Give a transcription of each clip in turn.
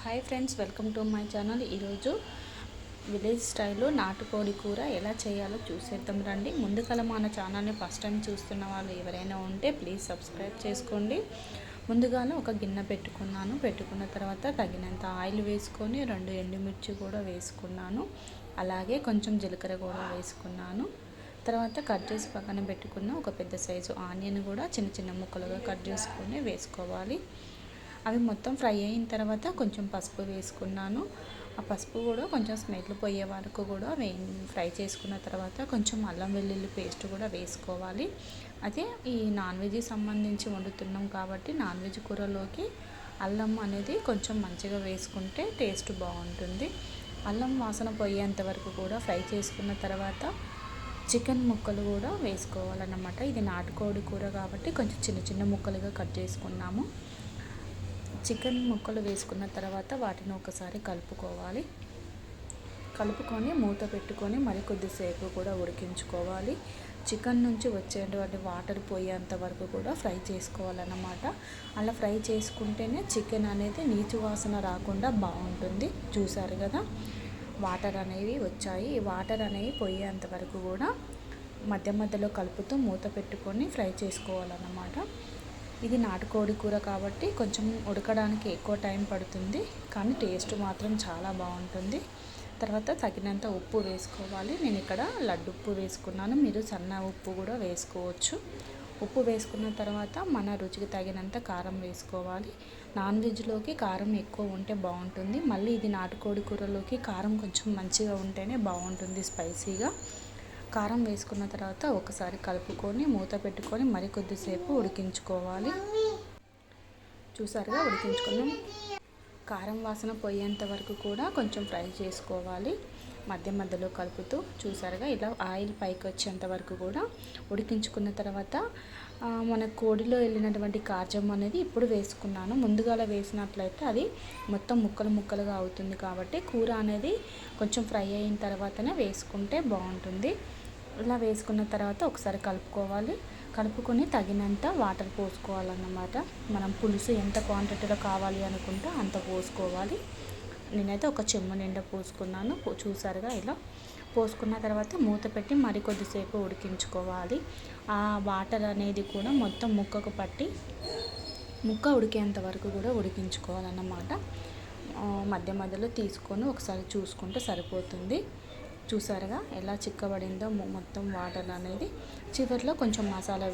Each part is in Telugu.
Hi friends, welcome to my channel. ఈరోజు విలేజ్ స్టైల్లో నాటుకోడి కూర ఎలా చేయాలో చూసేద్దాం రండి. ముందుకల మన ఛానల్ని ఫస్ట్ టైం చూస్తున్న వాళ్ళు ఎవరైనా ఉంటే ప్లీజ్ సబ్స్క్రైబ్ చేసుకోండి. ముందుగానే ఒక గిన్నె పెట్టుకున్న తర్వాత తగినంత ఆయిల్ వేసుకొని 2 ఎండుమిర్చి కూడా వేసుకున్నాను. అలాగే కొంచెం జీలకర్ర కూడా వేసుకున్నాను. తర్వాత కట్ చేసి పక్కన పెట్టుకున్న ఒక పెద్ద సైజు ఆనియన్ కూడా చిన్న చిన్న ముక్కలుగా కట్ చేసుకొని వేసుకోవాలి. అవి మొత్తం ఫ్రై అయిన తర్వాత కొంచెం పసుపు వేసుకున్నాను. ఆ పసుపు కూడా కొంచెం స్మెల్ పోయే వరకు కూడా ఫ్రై చేసుకున్న తర్వాత కొంచెం అల్లం వెల్లుల్లి పేస్ట్ కూడా వేసుకోవాలి. అదే ఈ నాన్ వెజ్ సంబంధించి వండుతున్నాం కాబట్టి నాన్ వెజ్ కూరలోకి అల్లం అనేది కొంచెం మంచిగా వేసుకుంటే టేస్ట్ బాగుంటుంది. అల్లం వాసన పోయేంత వరకు కూడా ఫ్రై చేసుకున్న తర్వాత చికెన్ ముక్కలు కూడా వేసుకోవాలన్నమాట. ఇది నాటుకోడి కూర కాబట్టి కొంచెం చిన్న చిన్న ముక్కలుగా కట్ చేసుకున్నాము. చికెన్ ముక్కలు వేసుకున్న తర్వాత వాటిని ఒకసారి కలుపుకొని మూత పెట్టుకొని మరి కొద్దిసేపు కూడా ఉడికించుకోవాలి. చికెన్ నుంచి వచ్చేటువంటి వాటర్ పోయేంత వరకు కూడా ఫ్రై చేసుకోవాలన్నమాట. అలా ఫ్రై చేసుకుంటేనే చికెన్ అనేది నీచు వాసన రాకుండా బాగుంటుంది. చూసారు కదా, వాటర్ అనేవి వచ్చాయి. ఈ వాటర్ అనేవి పోయేంత వరకు కూడా మధ్య మధ్యలో కలుపుతూ మూత పెట్టుకొని ఫ్రై చేసుకోవాలన్నమాట. ఇది నాటుకోడి కూర కాబట్టి కొంచెం ఉడకడానికి ఎక్కువ టైం పడుతుంది, కానీ టేస్ట్ మాత్రం చాలా బాగుంటుంది. తర్వాత తగినంత ఉప్పు వేసుకోవాలి. నేను ఇక్కడ లడ్డు ఉప్పు వేసుకున్నాను, మీరు సన్న ఉప్పు కూడా వేసుకోవచ్చు. ఉప్పు వేసుకున్న తర్వాత మన రుచికి తగినంత కారం వేసుకోవాలి. నాన్ వెజ్లోకి కారం ఎక్కువ ఉంటే బాగుంటుంది. మళ్ళీ ఇది నాటుకోడి కూరలోకి కారం కొంచెం మంచిగా ఉంటేనే బాగుంటుంది, స్పైసీగా. కారం వేసుకున్న తర్వాత ఒకసారి కలుపుకొని మూత పెట్టుకొని మరి కొద్దిసేపు ఉడికించుకోవాలి. చూసారుగా, ఉడికించుకున్నాం. కారం వాసన పోయేంత వరకు కూడా కొంచెం ఫ్రై చేసుకోవాలి, మధ్య మధ్యలో కలుపుతూ. చూసారుగా, ఇలా ఆయిల్ పైకి వచ్చేంత వరకు కూడా ఉడికించుకున్న తర్వాత మన కోడిలో వెళ్ళినటువంటి కాజం అనేది ఇప్పుడు వేసుకున్నాను. ముందుగా వేసినట్లయితే అది మొత్తం ముక్కలు ముక్కలుగా అవుతుంది కాబట్టి కూర అనేది కొంచెం ఫ్రై అయిన తర్వాతనే వేసుకుంటే బాగుంటుంది. ఇలా వేసుకున్న తర్వాత ఒకసారి కలుపుకొని తగినంత వాటర్ పోసుకోవాలన్నమాట. మనం పులుసు ఎంత క్వాంటిటీలో కావాలి అనుకుంటే అంత పోసుకోవాలి. నేనైతే ఒక చెంబు నిండా పోసుకున్నాను. చూసారుగా, ఇలా పోసుకున్న తర్వాత మూత పెట్టి మరి కొద్దిసేపు ఉడికించుకోవాలి. ఆ వాటర్ అనేది కూడా మొత్తం ముక్కకు పట్టి ముక్క ఉడికేంత వరకు కూడా ఉడికించుకోవాలన్నమాట. మధ్య మధ్యలో తీసుకొని ఒకసారి చూసుకుంటే సరిపోతుంది. చూసారుగా, ఎలా చిక్కబడిందో మొత్తం వాటర్ అనేది. చివరిలో కొంచెం మసాలా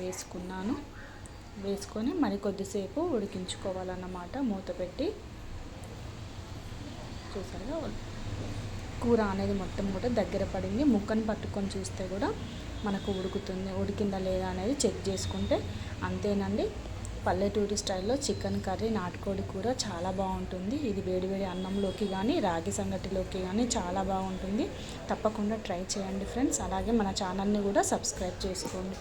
వేసుకొని మరి కొద్దిసేపు ఉడికించుకోవాలన్నమాట మూత పెట్టి. చూసారుగా, కూర అనేది మొత్తం కూడా దగ్గర పడింది. ముక్కను పట్టుకొని చూస్తే కూడా మనకు ఉడికిందా లేదా అనేది చెక్ చేసుకుంటే అంతేనండి. పల్లెటూరి స్టైల్లో చికెన్ కర్రీ, నాటుకోడి కూర చాలా బాగుంటుంది. ఇది వేడివేడి అన్నంలోకి కానీ రాగి సంగటిలోకి కానీ చాలా బాగుంటుంది. తప్పకుండా ట్రై చేయండి ఫ్రెండ్స్. అలాగే మన ఛానల్ని కూడా సబ్స్క్రైబ్ చేసుకోండి.